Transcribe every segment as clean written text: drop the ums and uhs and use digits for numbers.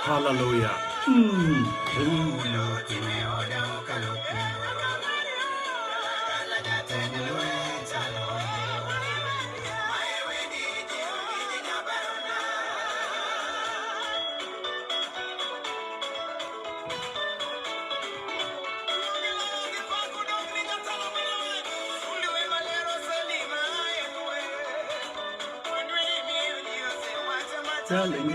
Hallelujah. Telling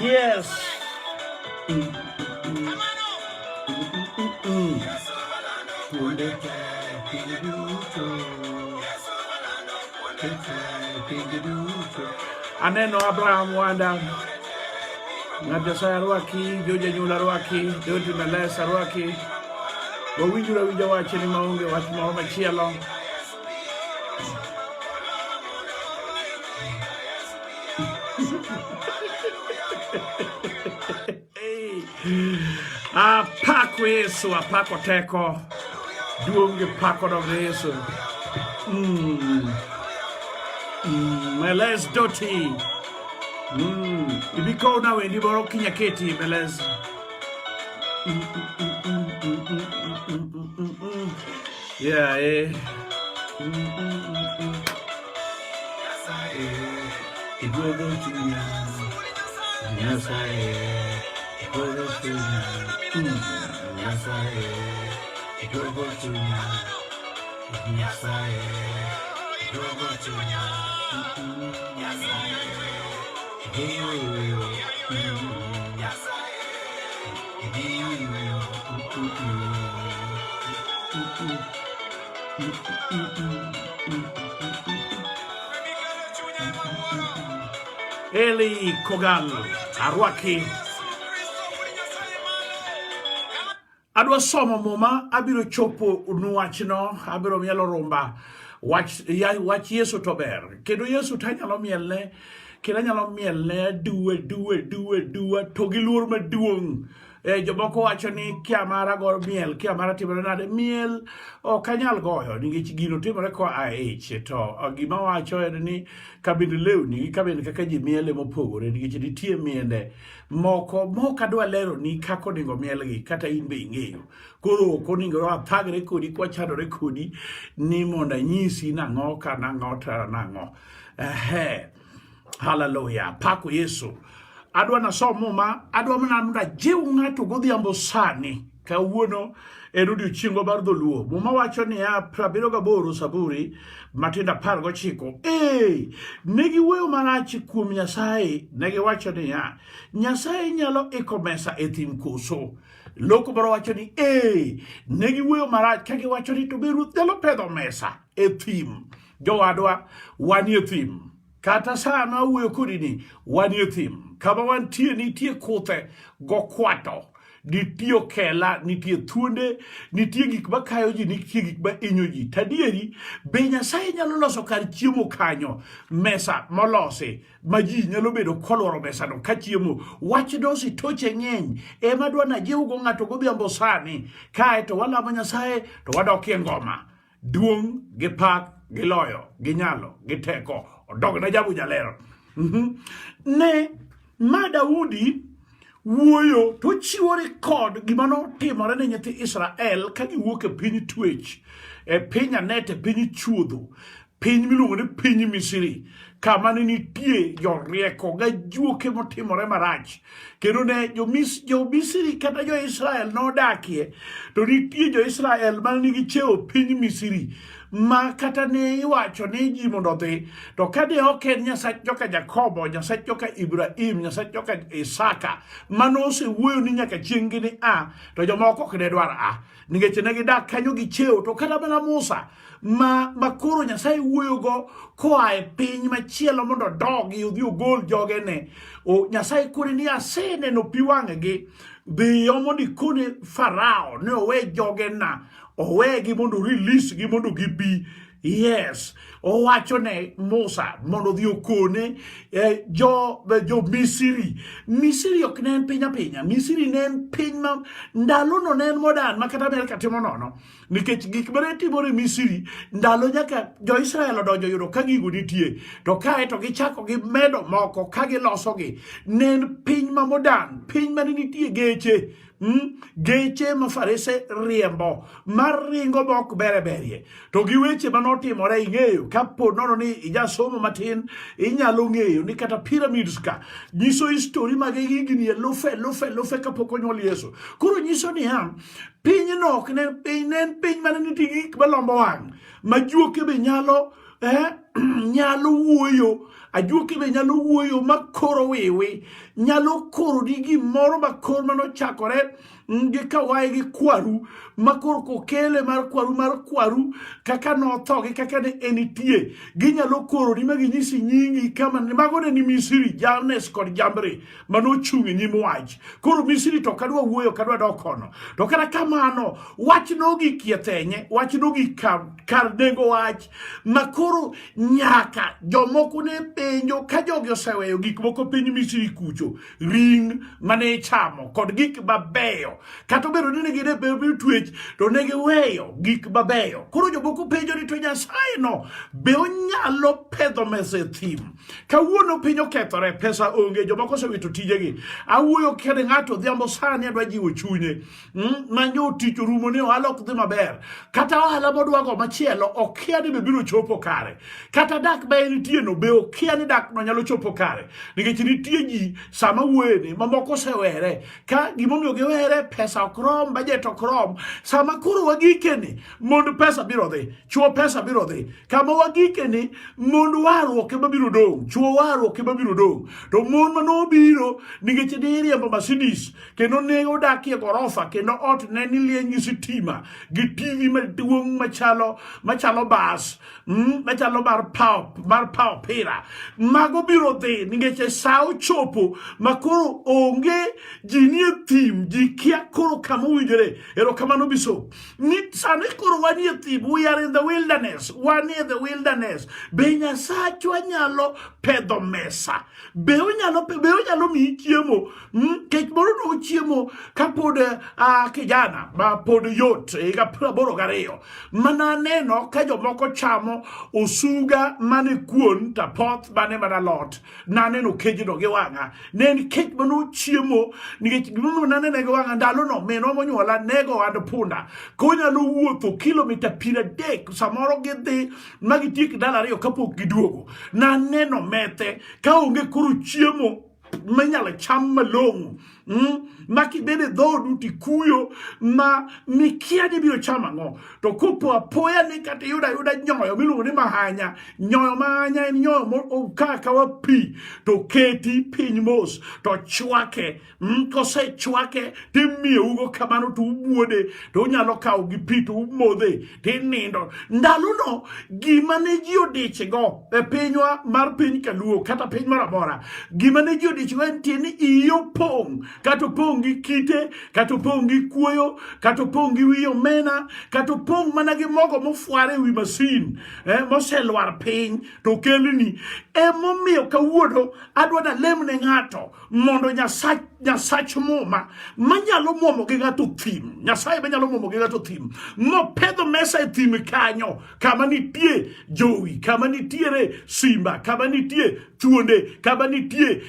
yes. Aneno Abraham wanda Ngabjasa Rwaki, Joja Nyula Rwaki, Joji Melesa Rwaki, Wawinjura Winja wache ni maunge watu maoma chielo. Apako Yesu, apako teko, duonge pako dog Yesu. Meles doti. Ibiko na we ndiboro kinyaketi Meles. Yeah, Yes, Eli Kogal Arwaki Adwa somo moma abiro chopo nuwachno abiro mielo rumba wach Yesu tober kendo Yesu tanyalo mielne kendo nyalo mielne duwe to gi luor maduong jomoko wacho ni kiamara go miel kiamara timore nade miel okanyal goyo nikech gino timore ko AH to gima wacho en ni kabinde lewni kabinde kaka ji miele mopogore nikech nitie miende moko adwa lero ni kako ningo mielgi kata in be ing'eyo koro koningo athagre kodi kwachadore kodi ni monda nyisi nang'o ka nang'o hallelujah pako Yesu adwa na somo ma adwa mana jiw ng'ato godhiambo sani kawuono erudi chingo bar dholuo muma wacho ni ya 78 Zaburi matinda 19 negi wuoyo marach kuom Nyasaye negi wacho ni ya Nyasaye nyalo iko mesa e thim koso loko baro wacho ni negi wuoyo marach kagi wacho ni to be Ruoth nyalo pedho mesa e thim jowadwa wanie thim kata sana wuoyo kodi ni wanie thim kama wantie nitie kuthe go kwato nitie kela nitie thuonde nitie gik makayo ji nitie gik ma inyo ji tadieri be Nyasaye nyalo loso kar chiemo kanyo mesa molosi ma ji nyalo bedo kolworo mesa no ka chiemo wach dosi toche ng'eny ema dwa na jiw go ng'ato godhiambo sani kae to walamo Nyasaye to wadokie ngoma duong' gi pak gi loyo gi nyalo gi teko odog na jabu jalero ne ma Daudi wuoyo to chiwo rekod gima notimore ne nyithi Israel ka giwuok e piny twech e piny Anet e piny chuodho piny miluongo ni piny Misri kama ne nitie jorieko ga juoke motimore marach kendo ne jo Misri kata jo Israel nodakie to nitie jo Israel man nigi cheo piny Misri ma kata ne iwacho ni ji mondo dhi to kade ok en Nyasach joka Jakobo, Nyasach joka Ibrahim, Nyasach joka Isaka mano osewuoyo ni nyaka chieng' gini to jomoko ok ne dwar nikech ne gidak kanyo gi cheo to kata mana Musa ma koro Nyasaye wuoyogo koa e piny machielo mondo dogi udhi ogol jogene Nyasaye kore ni aseneno pi wang'gi dhiyo mondo ikone Farao ne owe jogena owegi mondo release gi mondo gibi yes owacho ne Musa mondo dhi okone jo Misri ok ne en piny apinya Misri ne en piny ma ndalo no ne en modan ma kata Amerika timo nono nikech gik mane timore Misri ndalo nyaka jo Israel odonjo yudo ka gigo nitie to kae to gichako gi medo moko ka gilosogi ne en piny ma modan piny mane nitie geche geche ma farese riembo maringo bok berie to gi weche manotimore ing'eyo kapo nono ni ijasomo matin inyalo ng'eyo ni kata pyramids ka nyiso history mag higni lufe kapok onyuol Yesu koro nyiso ni piny no ok ne piny mane nitie gik malombo wang' ma juoke be nyalo wuoyo ajuoke be nyalo wuoyo makoro wiwi nyalo koro di gimoro makoro manochakore gi kawaye gi kwaru makoro kokele mar kwaru kaka notho gi kaka ne enitie ginyalo koro ni maginyisi nyingi kama mago ne ni Misri Janes kod Jambre manochung' e nyim wach koro Misri to kadwa wuoyo kadwa dok kono to kata kamano wach no gi kiethenye wach no gi kar nego wach makoro nyaka jomoko ne penjo ka jogi oseweyo gik moko piny Misri kucho ring mane chamo kod gik mabeyo kata bedo ni gine bedo twech to ne giweyo gik mabeyo koro jomoko penjo ni to Nyasaye no be onyalo pedho mesa e thim kawuono piny okethore pesa onge jomoko osewito tijegi awuoyo kede ng'ato dhiambo sani adwa jiwo chunye manyo tich orumo ni ohala ok dhi maber kata ohala modwago machielo okia ni be biro chopo kare kata dak be nitie no be okia ni dak no nyalo chopo kare nikech nitie ji sama wuoyeni mamoko osewere ka gimomiyo giwere pesa okrom budget okrom sama koro wagikeni mondo pesa biro dhi chuo pesa biro dhi kama wagikeni mondo warruok ema biro dong' chuo warruok ema biro dong' to mon manobiro nikech ne iriembo Mercedes kendo ne odakie gorofa kendo ot ne nilieny gi sitima gi TV maduong' machalo bas machalo mar power pira mago biro dhi nikech sa ochopo makoro onge ji nie thim ji kia koro kama owinjore ero kamano biso ni sani koro wanie thim we are in the wilderness be Nyasachwa nyalo pedho mesa be onyalo miyi chiemo kech moro no chiemo kapod kijana ma pod yot higa 82 mana neno ka jomoko chamo osuga mane kuon tapoth mane mana lot naneno kejno gi wang'a ne en kech mano chiemo nikech gimomiyo naneno gi wang'a ndalo no minwa monyuola nego and punda konyalo wuotho kilomita 30 samoro gidhi magitiek dala ariyo kapok giduogo naneno methe ka onge koro chiemo manyalo cham malong'o makibede dhodu tikuyo ma mikia ni biro chama ngo to kopo apoya ni kata yuda nyoyo miluongo ni mahanya nyoyo mahanya en nyoyo kaka wa pi to keti piny mos to chwake kose chwake timiye ugo kamano to ubuode to unyalo kawo gi pi to umodhe tinindo ndalo no gima ne ji odiche go e pinywa mar piny kaluo kata piny marabora gima ne ji odiche go en tieni iyo pong kata pong gi kite kata pong gi kuoyo kata pong gi wiyo mena kata pong mana gi mogo mofuare wi masin moselwar piny to kelni emomiyo kawuono adwa na lemne ng'ato mondo Nyasach muma manyalo muomo gi ng'ato thim Nyasaye manyalo muomo gi ng'ato thim mopedho mesa e thim kanyo kama nitie jowi kama nitiere simba kama nitie thuonde kama nitie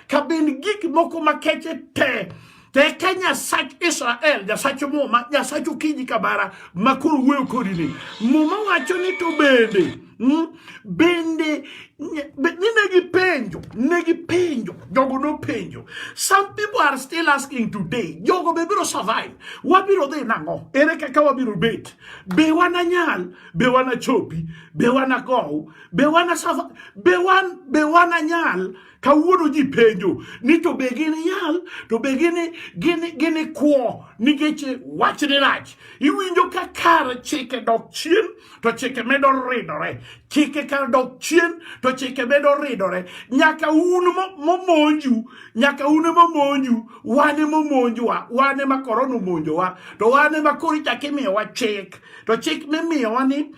kabin gik moko makeche te ka Nyasach Israel Nyasach muma Nyasach Okinyi Kabara makoro wuoyo kodi ni muma wacho ni to bende bende negi penjo jogo no penjo. Some people are still asking today, jogo be biro survive, wabiro dhi nango, ere kaka wabiro bet, be wana nyal, be wana chopi, be wana go, be wana survive, be wana nyal. Kawuono ji penjo ni to be gini nyal, to be gini kuo nigeche wachne rach. Iwinjo ka kar chike dok chien to chike medo ridore, chike kar dok chien to chike medo ridore. Nyaka unu momonju, wane momonju wa, wane makorono monjo wa, to wane makori chake miyo wa chik, to chik me miyo wa ni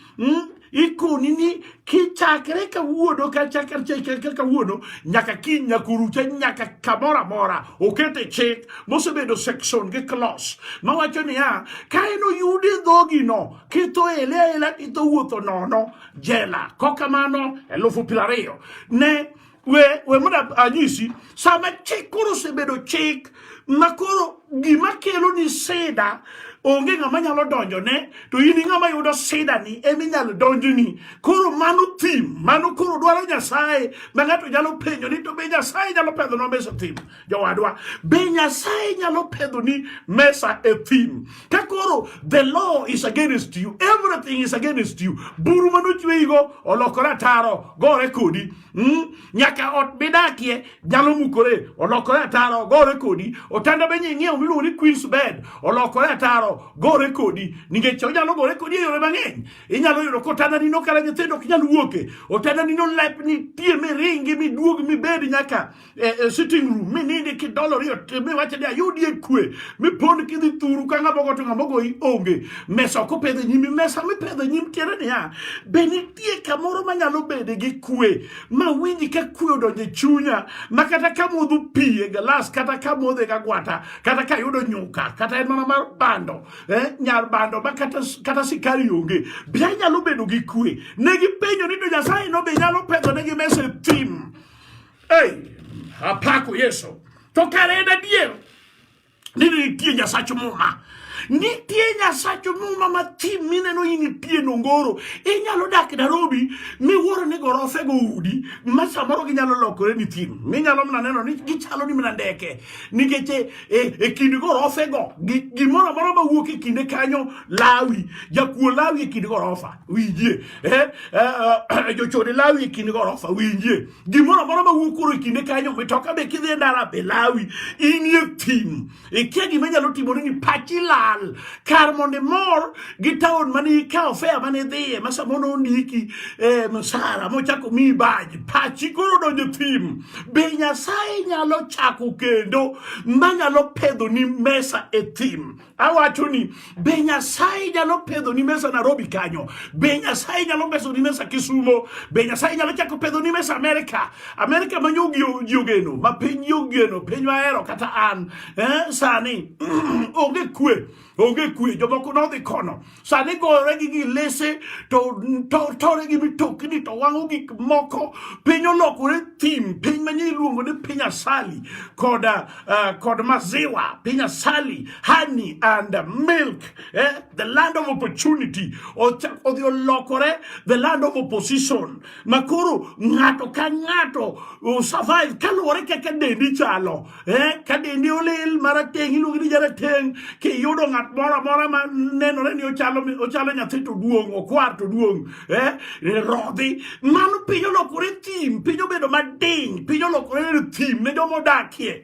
ikuni ni kichakre ka wuono ka chakre cheke ka wuono nyaka ki nyakuruche nyaka kamora mora okete chik mosebedo section ge clause mawacho ni ya kaino yudi dhogi no kito ele ito wuotho nono jela kokamano elufu pilario ne we muda anyisi sama chik koro sebedo chik makoro gima kelo ni seda onge ngama nyalo donjo ne to ini ngama yudo sida ni emi nyalo donjo ni koro manu tim manu koro dwaro Nyasaye ma ngato nyalo penjo ni to be Nyasaye nyalo pedho no mesa tim jowadwa be Nyasaye nyalo pedho ni mesa e tim ka koro the law is against you, everything is against you, buru manu chweigo olokora taro gore kodi nyaka ot bidakie nyalo mukore olokora taro gore kodi otanda benye ng'iewo miluongo ni Queen's Bed olokora taro gore kodi ningeche onyalo gore kodi e yore mang'eny. Inyalo yudo kotanda nino kala nyithindo ok nyal wuoke, otanda nino lepni tie miringi miduog mibed nyaka sitting room minindi kidolori miwache ni ayudi e kwe mipond kidhi thuru ka ng'amogo to ng'amogo onge mesa ok opedho nyimi, mesa mipedho nyim tiere niya be nitie kamoro manyalo bede gi kwe ma winji ka kwe odonjo e chunya ma kata ka modho pi e galas kata ka modho e gagwata kata ka yudo nyuka kata en mana mar bando nyar bando ma kata sikari onge bia nyalo bedo gi kwe. Negi penjo ni do Nyasaye no be nyalo pedho negi mesa tim apako Yesu to kare da dier ni tie Nyasacho muma nitie Nyasacho muma ma tim mineno ini pie nongoro inyalo dak Nairobi mi wuoro ni gorofe go udi ma samoro ginyalo lokore ni tim minyalo mna neno ni gichalo ni mna ndeke ningeche e kindi gorofe go gimoro moro ma wuok e kinde kanyo lawi jakuo lawi e kindi gorofa winjie jochode lawi e kindi gorofa winjie gimoro moro ma wuok e kinde kanyo mitoka be kidhi ndara be lawi inie tim e kegi menyalo timore ni pachi lal kar monde mor gi taon mani ka ofea mane dhie masa mono ndiki msara mochako mi baji pachi koro donjo tim be Nyasaye nyalo chako kendo manyalo pedho ni mesa e tim. Awacho ni be Nyasaye nyalo pedho ni mesa Nairobi kanyo, be Nyasaye nyalo pedho ni mesa Kisumo, be Nyasaye nyalo chako pedho ni mesa Amerika manyogi yogeno ma piny yogeno piny mahero kata an sani onge kwe jomoko nodhi kono sani gore gi lese to tore gi mitokni to wang'o gik moko piny olokore tim piny manye iluongo ni piny asali kod maziwa piny asali honey and milk the land of opportunity odhi olokore the land of opposition makoro ng'ato ka ng'ato survive kaluwore kaka dendi chalo ka dendi olil marateng' iluongo ni jarateng' kiyudo ng'at mora ma nenore ni ochalo nyathi to duong' okwar to duong' rodhi mano piny olokore tim piny obedo mading piny olokore tim ne joma odakie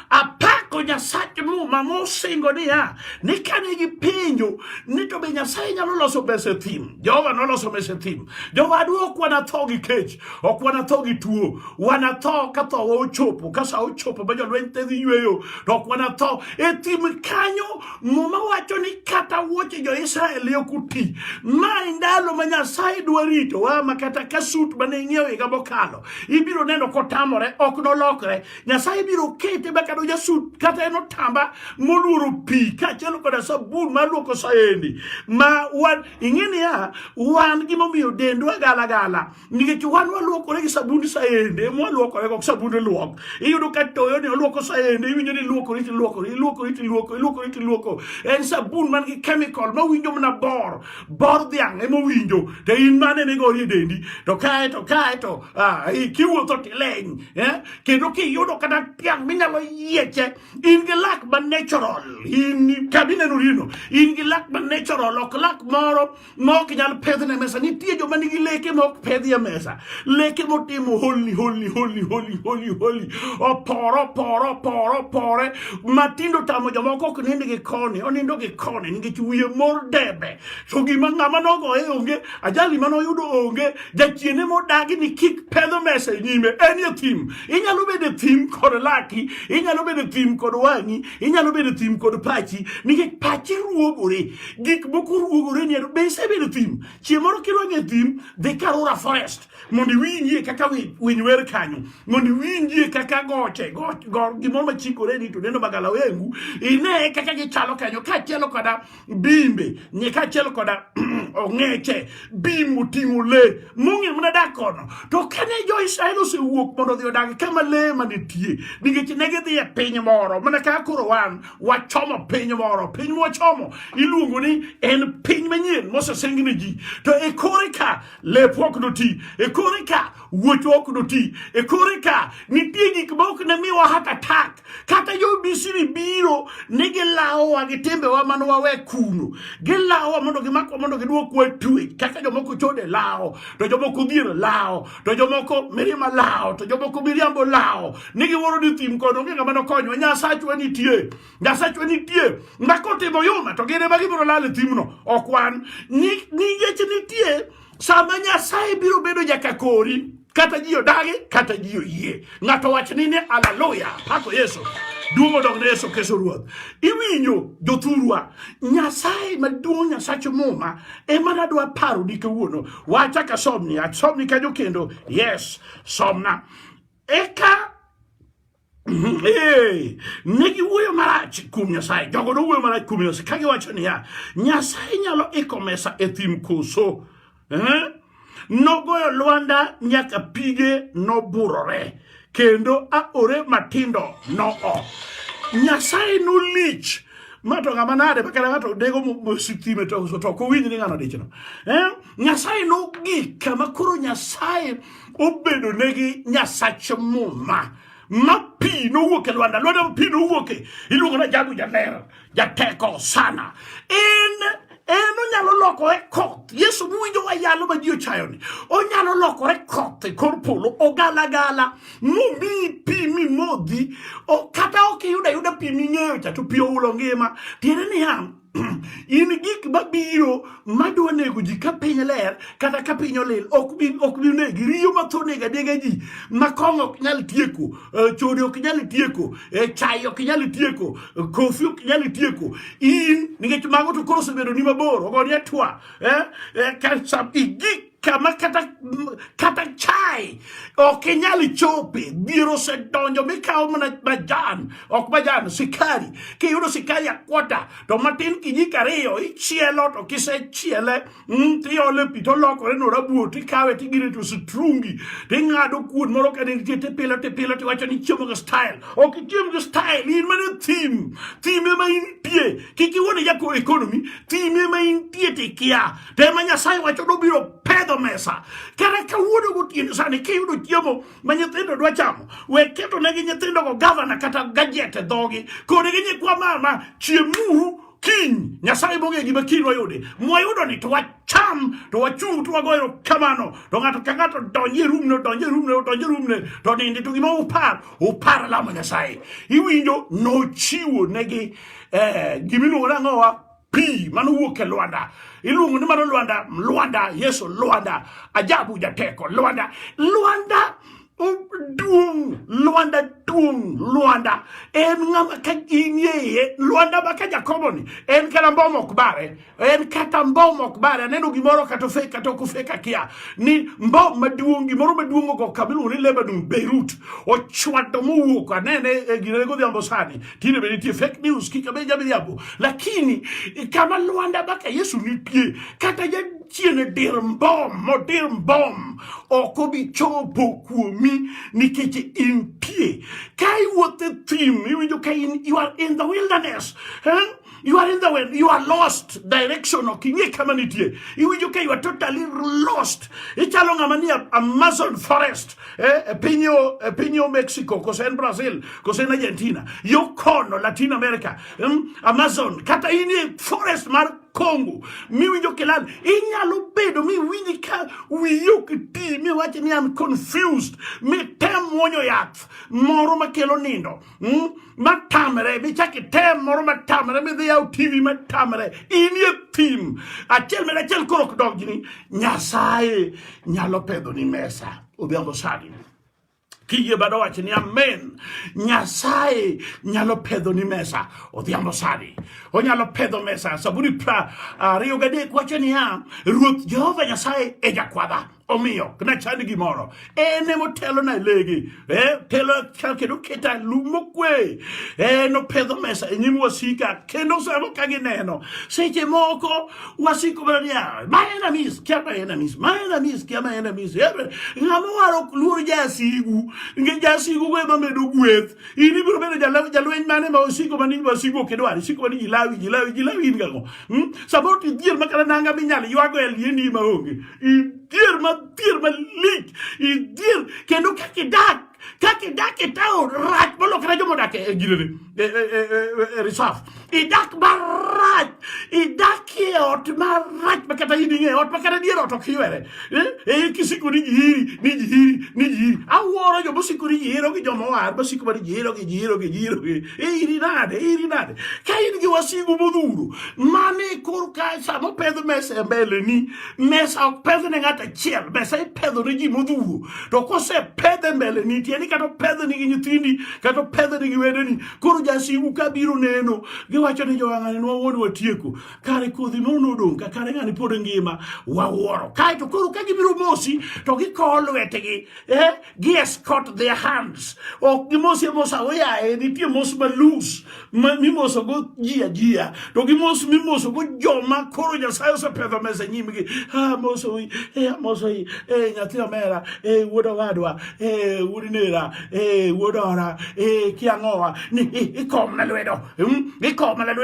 apako Nyasache muma mosingo ni kane gi penjo ni to be Nyasaye nyalo loso mesa tim. Jehova noloso mesa tim. Jowadwa ok wanatho gi kech, ok wanatho gi tuo, wanatho ka tho ochopo ka sa ochopo ba jolweny te dhi yweyo to ok wanatho e tim kanyo. Muma wacho ni kata wuoche jo Israel okuti ma ndalo ma Nyasaye dwa rito wa makata kasut mane ng'iewo higa mokalo ibiro neno kotamore ok nolokre. Nyasaye biro kete bakado jasut kata eno tamba moluoro pi kachelo koda sabun maluoko saendi ma wan ing'eni ya wan gimomiyo dendwa gala nikech wan waluokore gi sabun saende mwaluokore gi sabun luok iyudo ka toyo ni oluoko saende iwinjo ni luokore luoko en sabun man gi chemical ma winjo mana bor dhiang ema winjo to in mane ne gori dendi to kae to kiwuotho tileny kendo kiyudo kata tiang minyalo yieche in gi lak ma natural in kabineno rino in gi lak ma natural ok lak moro ma ok nyal pedhne mesa nitie joma nigi leke ma ok pedhie mesa leke motimo holy opore matindo tamo jomoko ok nind gi koni onindo gi koni nikech wiye mor debe so gima ng'ama nogoye onge ajali manoyudo onge jachiene modagi ni kik pedho mesa e nyime en e thim inyalo bedo thim kod laki inyalo bedo thim kod wang'i inyalo bedo thim kod pachi nikech pachi ruogore gik moko ruogore ni be isebedo thim chieng' moro kironge thim dhi Karura Forest mondo iwinjie kaka winy wer kanyo mondo iwinjie kaka goche gimoro machikore ni to neno magala wengu ine kaka gichalo kanyo kaachiel koda bimbe kaachiel koda ong'eche bim moting'o le mong'e mana dak kono to kane jo-Israel osewuok mondo odhi odag kama le manitie nikech ne gidhi e piny moro mana ka koro wan wachomo piny moro piny mwachomo iluongo ni en piny manyien moseseng ne ji to e kore ka lep ok noti e kore ka wuoch ok noti e kore ka nitie gik ma ok ne miwa hata tak kata jo-Misri biro ne gilawowa gi timbewa mane wawe kuno gilawowa mondo gimakwa mondo giduok watwe kaka jomoko chode lawo to jomoko dhier lawo to jomoko mirima lawo to jomoko miriambo lawo ne giwuoro ni thim kono onge ng'ama nokonywa Nyasachwa nitie makotimo yuma to gine ma gibiro lal e thimno ok wan nikech nitie sama Nyasaye biro bedo nyaka kori kata ji odagi kata ji oyie ng'ato wach ni ne haleluya pako Yesu duogo dog ne Yesu Kristo Ruoth iwinjo jothurwa Nyasaye maduong' Nyasache muma ema nadwa paro ni kawuono wachaka somni kanyo kendo yes somna eka negi wuoyo marach kuom Nyasaye jogo no wuoyo marach kuom Nyasaye kagiwacho niya Nyasaye nyalo iko mesa e thim koso nogoyo lwanda nyaka pige noburore kendo aore matindo Nyasaye no lich mato ng'ama nade bakala ng'ato dego mositime to kowinj ni ng'ano dichno Nyasaye no gik kama koro Nyasaye obedo negi Nyasache muma ma pi nowuok e lwanda pi nowuoke iluongo na jabu jaler jateko sana en onyalo lokore koth Yesu muwinjo wayalo ma ji ochayoni onyalo lokore koth e kor polo ogalagala momi pi mimodhi kata ok iyuda pi ming'eyo cha to pi oulo ngima tiende niya in gik mabiro madwa nego ji ka piny ler kata ka piny olil ok bi negi riyo matho nega ji makong'o ok nyal tieko chode ok nyal tieko chai ok nyal tieko kofi ok nyal tieko in nikech mago to koro osebedo ni mabor ogoni atwa kama kata chai ok nyal chope biro se donjo mikawo mana majan sikari kiyudo sikari akwota to matin kijiko ariyo ichielo to kisechiele tiole pi to lokore no rabuor tikawe tigire to sitrungi ting'ado kuon moro ka nitie tipilo tiwacho ni chiemo ga style ok chiemo ga style in mana thim ema intie kikiwone jako economy thim ema intie tikia tema Nyasaye wacho no biro mesa kara kawuono gotieno sani kiyudo chiemo ma nyithindo dwa chamo we keto negi nyithindo go governor kata gadget e dhogi kode gi nyikwa mama chiemuru kiny Nyasaye bong'e gima kiny wayude mwayudo ni to wacham to wachung to wagoyo kamano to ng'ato ka ng'ato donje rumne to nindi to gima upar lamo Nyasaye iwinjo nochiwo negi gimiluongo nang'owa pi manowuok e lwanda iluongo ni mano lwanda Yesu lwanda ajabu jateko lwanda duong lwanda en ng'ama ka inyeye lwanda baka Jakobo ni en kata mbom ok bare aneno gimoro kata okofeka kia ni mbom maduong gimoro maduong go kabilu ni Lebanon Beirut ochwato mowuok anene gine godhiambo sani tine benitie fake news kikabe jabiriambo lakini kama lwanda baka Yesu nitie kata chiene dir mbom okobi chopo kuomi nikech intie kai wuothe thim iwinjo ka you are in the wilderness You are in the way, you are lost direction okinye kama nitie. Iwinjo ka you are totally lost. Ichalo ng'ama Amazon forest, pinyo Mexico, kose en Brazil, kose en Argentina, yo kono Latin America, Amazon, kata ini forest mar Congo, mi winjo kelal, inyalo bedo mi winji ka wiyo kiti, mi wache ni am confused, mi tem mwonyo yath, moro makelo nindo, matamere, mi chaki tem moro matamere, mi dhiya TV matamere, inye thim, achel korok dog jini, Nyasaye nyalo pedho ni mesa, odhiambo sadi. Kiyie bado wache ni amen. Nyasaye nyalo pedho ni mesa odhiambo sadi. Onyalo pedho mesa. Saburi ariyo gadek wache ni Ruoth Jehova Nyasaye e jakwadha. Omiyo, kna chandi gimoro. Ene motelo na legi. Telo kendo keta lumo kwe. No pedho mesa. Nyim wasika. Kendo samo kagineno. Seche moko wasiko bania. My enemies. Kia my enemies. My enemies. Kia my enemies. Ngamo waro luo jasigu. Nge jasigu kwe mamedo gweth. Ini biro bene jalwen mane ma wasiko mani wasiko kedwari. Siko mani jilawi ingago. Saboti dier makara nanga minyali. Yuago eliendi maonge. Dier malik, dier kendo kaki dak etao rat bolo kana jomo dak reserve dak barat dak ot marat makata yidinge ot makata dier ot okiwere kisikuri ni aworo jo bosikuri yiro ki jomo war bosikuri yiro irinade kayin gi wasigu moduru mane korka samo pedho mesa mbele ni mesa pedho ngata chiel mesa pedho ni moduru to kose pedho mbele ni tieni kato pedho ni nyithindi kato pedho ni wedeni koro jasigu kabiro neno giwacho ni jowang'ani wawuono watieko kare kodhi mono dong kare ng'ani pod ngima wawuoro kaito koro ka gibiro mosi to gikowo lwetegi gi escort their hands ok gimosi mosa oyae nitie mos malus mimoso go jia to gimos mimoso go joma koro Nyasaye osepedho mesa nyimgi moso nyathi omera wuoda wadwa wurinera wuodora kiang'owa ni ikom na lwedo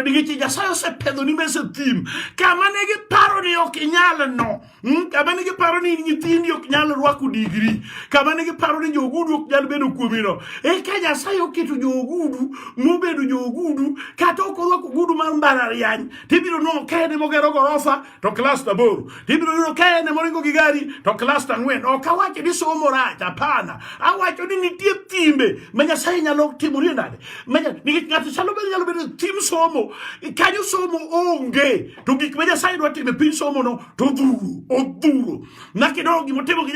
gi Nyasaye osepedho ni mesa thim kama ne giparo ni ok inyal no kama ne giparo ni nyithindi ok nyal rwako digri kama ne giparo ni jogudu ok nyal bedo kuomino ka Nyasaye oketo jogudu mobedo jogudu kata ok orwako gudu mar mbalariany tibiro no kene mogero gorofa to klas 8 tibiro no kene moringo gi gari to klas 4 ok awacho ni somo rach hapana awacho ni nitie timbe ma Nyasaye nyalo timorie nade ng'ato nyalo bedo tim somo kanyo somo onge to gik ma Nyasaye dwa timo piny somo no to odhuro nakido gimotimo gi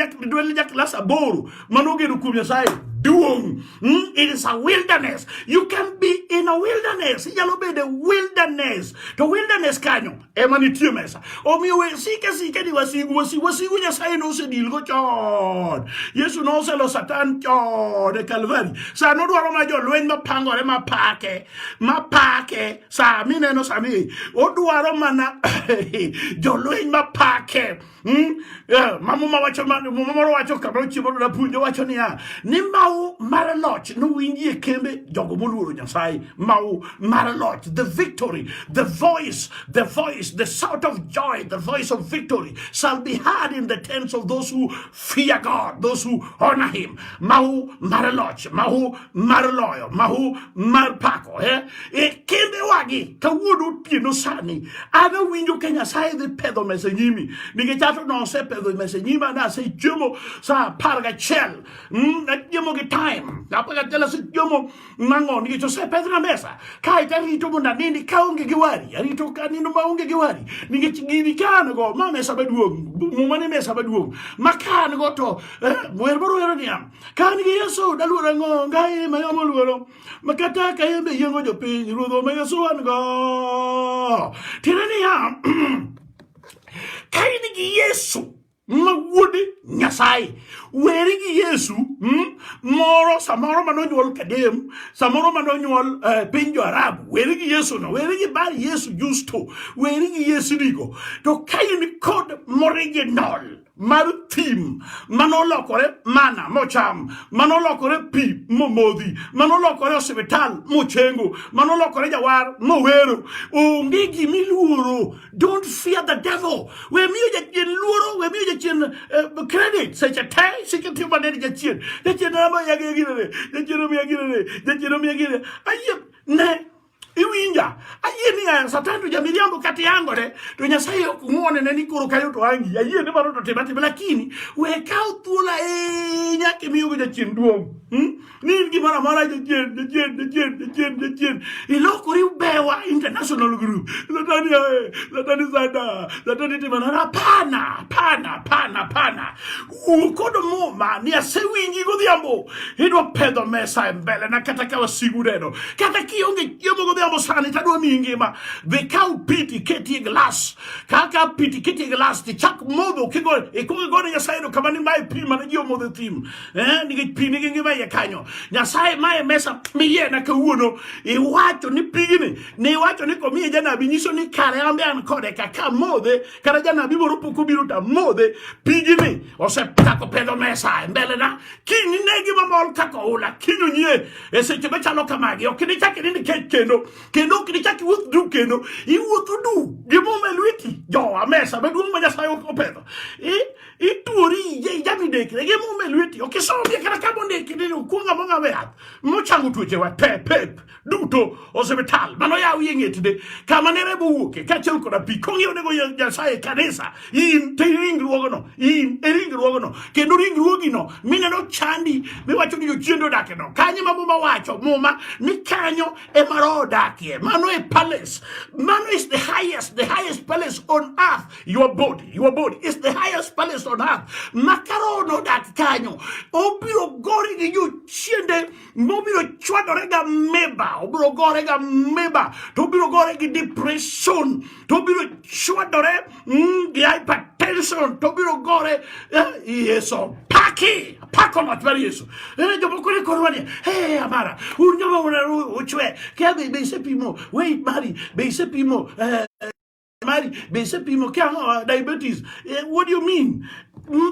klas 8 manogeno kuom Nyasaye duong. It is a wilderness. You can be in a wilderness. Yalo be the wilderness. The wilderness kanyo emanitie mesa. Omiwe sike di wasigu Nyasaye no se dilgo chon. Yesu no se lo Satan chon de Calvary. Sa no dwaro ma jo lweny mapangore mapake sa mine no sami. O dwaro mana jo lweny mapake. Mamuma wacho kabro chibo na punjo wacho ni mau maraloch no winji kembe jogo moluoro Nyasaye mau maraloch the victory the voice the shout of joy the voice of victory shall be heard in the tents of those who fear God those who honor him mau maraloch mau marloyo mau marpako kembe wagi kawuono pieno sani ana winjo ka Nyasaye the pedho mesa nyimi ningechato no se pedho mesa nyima na se jumo sa parga chel Yomo ge time. Apaga tela se yomo mango ni to se pedra mesa. Kai tarito munda nini kaunge giwari. Arito kanino maunge giwari. Ninge chigini kana go ma mesa baduong. Mumane mesa baduong. Makana go to muerboro eroniam. Kani ge Yesu dalura ngo ngai mayomo luoro. Makata kayembe yengo jo piny ruodho ma Yesu an go. Tirani ya. Kaini gi Yesu mawuode Nyasaye weri gi Yesu moro samoro manonyuol kadem samoro manonyuol pinjo Arabu weri gi Yesu no weri gi bar Yesu justo weri gi Yesu digo to kayin kod moriginal mar thim manolokore mana mocham manolokore pi momodhi manolokore hospital mochengo manolokore jawar mowero onge gimiluoro. Don't fear the devil. We miyo jachien luoro, we miyo jachien credit. Seche te sikiti maneni jachien rama yagirene jachien yagirene aye ne iwinja ayeni ya satani ja miriambo kati yango de to nyasaye okumuone ne nikoro kayo to angi ayeni baro to temati lakini we ka thuola nyake miyo ja chinduo ni gimara mara de jen ilokori bewa international group latani sada latani timana pana ukodo moma ni asewingi godhiambo idwa pedho mesa mbele na kata kawa sigureno kata kionge yomo godhiambo sani tadwa mingima the cow piti keti glass kaka piti keti glass ti chak modo kigo ikugo nyasaye no kamani mai pi mana jio modo tim ni pi ni ngima ya kanyo nyasaye mai mesa miye na kawuono iwacho ni pigini ni wacho ni komiye janabi nyiso ni kare ambe an kode kaka mode kara janabi boro puku biruta mode pigini ose kako pedo mesa mbele na kini negi mamol kako ula kinyo nye ese chebe chalo kamagi okini chaki nini kendo kini chaki wuth kendo iwuth du gimume luiti jo amesa bedu mwenye sayo kopedo ituori jami dekire gimume luiti okisomye kara kabonde kini ukunga monga weat mochangu tuche wa pep duto hospital mano ya uyengeti de kama nerebo wuke kachel kona pikongi onego ya saye kanisa in ringruogono kendo ringruogino mine no chandi mi wacho ni jochiendo dake no kanyi mama wacho muma ni kanyo e maro dake mano e palace mano is the highest palace on earth. Your body is the highest palace on earth. Makarono dak kanyo obiro gori gi jochiende mobiro chwadorega meba obiro gorega meba to obiro gore gi depression to obiro chwadore gi hypertension to obiro gore yeso pako not very yeso jomo kore korwani amara unyomo uchwe kebe be sepimo wait mari be sepimo mari be sepimo kya diabetes. What do you mean?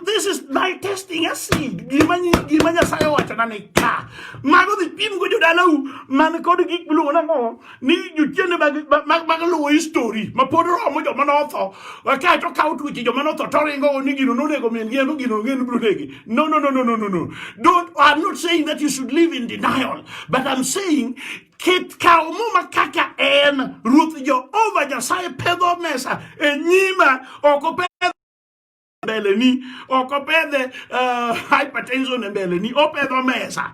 This is my testing acid. Gimanya sayo wacho na ne ka. Mago di pim go jodalo man ko di gikbulu na mo. Ni juchene bagalo history. Mapodo mo jo manotho. Ka to ka utu jo manotho toringo ni gino no nego men gino ngenu brudegi. No. I'm not saying that you should live in denial, but I'm saying kit ka umuma kaka en ruth jo over Nyasaye pedo mesa enyima okope beleni okopede hypertension beleni opedo mesa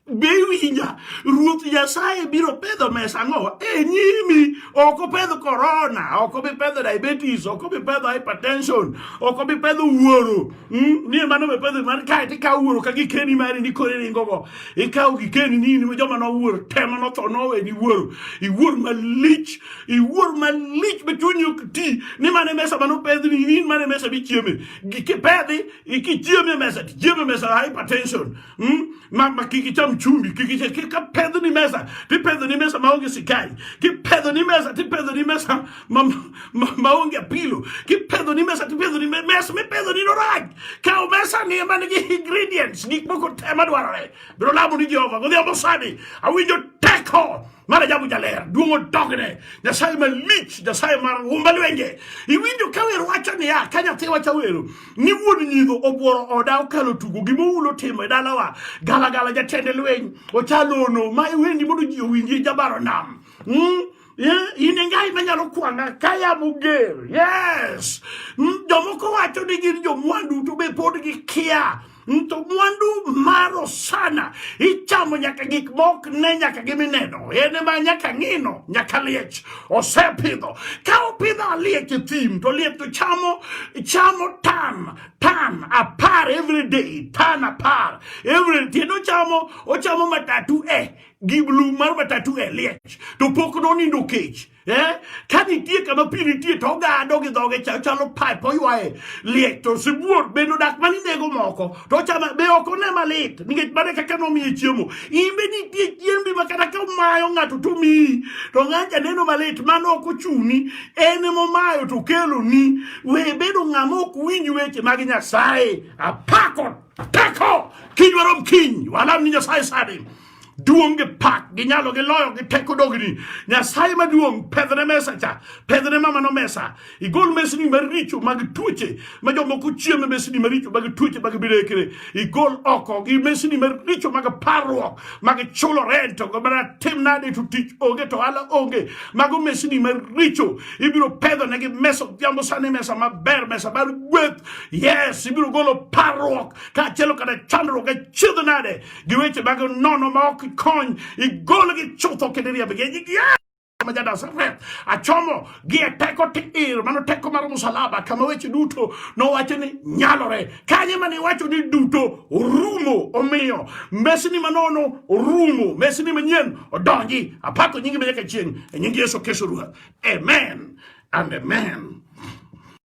bewinja ruth Nyasaye biro pedo mesa ngo enyimi okopedo corona okopedo diabetes okopedo hypertension okopedo wuoro ni mano me pedo man kai ti ka wuoro ka gikeni mari ni kore ngogo ikau gikeni ni joma no wuoro tema no to no we ni wuoro I wuor malich betunyo ti ni mane mesa mano pedo ni mane mesa bi chieme gikepedi ikichieme mesa hypertension mama kikicham chumbi kika pedo ni mesa ti pedo ni mesa maonge sikai ki pedo ni mesa maonge pilo ki pedo ni mesa ti pedo ni mesa me pedo ni norag ka mesa ni mane ingredients ni poko tema dwarore bro labu ni Jehova go diamo sani awinjo teko mara jabu jaler duongo dogne Nyasaye malich Nyasaye mar umbalwenge iwinjo kawer wacho ni ya kanya te wacho wero ni wuod nyidho obuoro oda okalo tugo gimoulo timo e dalawa gala jatende lweny ochalono ma iwendi mondo ji owinji jabaro nam inengai manyalo kwanga kaya muger yes jomoko wacho ni gin jomwandu to be pod gi kia to mwandu maro sana ichamo nyaka gik mok ne nyaka gimineno ene ma nyaka ngino nyaka liech osepidho ka opidho liech thim to liech to chamo tan apar every day tan apar every day no ochamo matatu giblu mar matatu liech to pok no nindo kech kani tie kama pini tie to ga dogi doge chalo pipe oywae liech to sibuor bendo dak mani nego moko to chama be oko ne malit ninge bane kaka no mi chiemo imbe ni tie chiembi makata ka mayo ngato to mi to nganja neno malit mano ko chuni ene mo mayo to kelo ni we bedo ng'amo kuwinj weche mag Nyasaye apako teko kidwarom kiny walam ni Nyasaye sadi duong gi pak gi nyalo gi loyo gi teko dogni Nyasaye maduong pedhne mesa cha pedhne mama no mesa igol mesni maricho mag tuoche ma jomoko chieme mesni maricho mag tuoche mag birekre igol oko gi mesni maricho mag parruok mag chulo rento go mana timnade to tich onge to ala onge mago mesni maricho ibiro pedhne gi meso jambo sane mesa maber mesa bar gweth yes ibiro golo parruok ka chelo kada chandro ga chidnade gi weche mag nono ma ok con igolo gi chutho kederia begeni majada safret achomo gi teko tir mano teko mar musalaba kama weche duto no wacho ni nyalore kanye mane wacho ni duto rumo omiyo mesni manono rumo mesni manyen odonji apako nyingi mejeka chieng nyingi Yesu Kristo ruha amen and amen.